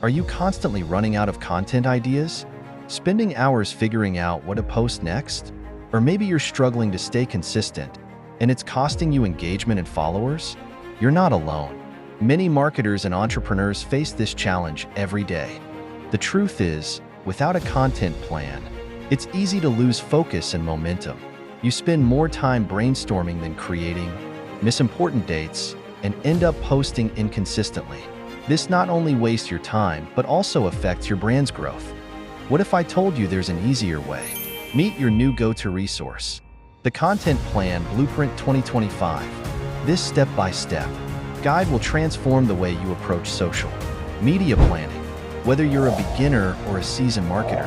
Are you constantly running out of content ideas? Spending hours figuring out what to post next? Or maybe you're struggling to stay consistent and it's costing you engagement and followers? You're not alone. Many marketers and entrepreneurs face this challenge every day. The truth is, without a content plan, it's easy to lose focus and momentum. You spend more time brainstorming than creating, miss important dates, and end up posting inconsistently. This not only wastes your time, but also affects your brand's growth. What if I told you there's an easier way? Meet your new go-to resource, the Content Plan Blueprint 2025. This step-by-step guide will transform the way you approach social media planning. Whether you're a beginner or a seasoned marketer,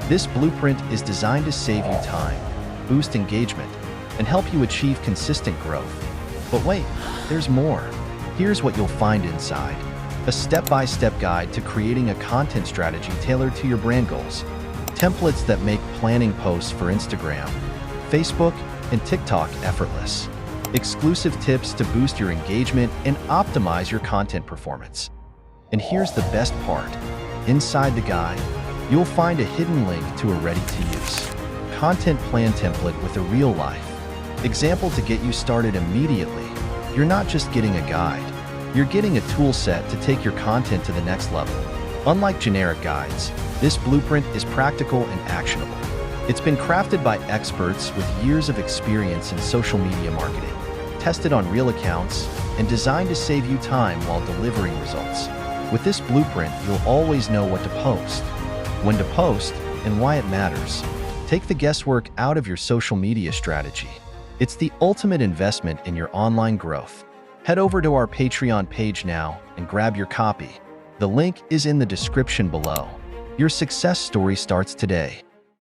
this blueprint is designed to save you time, boost engagement, and help you achieve consistent growth. But wait, there's more. Here's what you'll find inside. A step-by-step guide to creating a content strategy tailored to your brand goals. Templates that make planning posts for Instagram, Facebook, and TikTok effortless. Exclusive tips to boost your engagement and optimize your content performance. And here's the best part. Inside the guide, you'll find a hidden link to a ready-to-use content plan template with a real-life example to get you started immediately. You're not just getting a guide, you're getting a tool set to take your content to the next level. Unlike generic guides, this blueprint is practical and actionable. It's been crafted by experts with years of experience in social media marketing, tested on real accounts, and designed to save you time while delivering results. With this blueprint, you'll always know what to post, when to post, and why it matters. Take the guesswork out of your social media strategy. It's the ultimate investment in your online growth. Head over to our Patreon page now and grab your copy. The link is in the description below. Your success story starts today.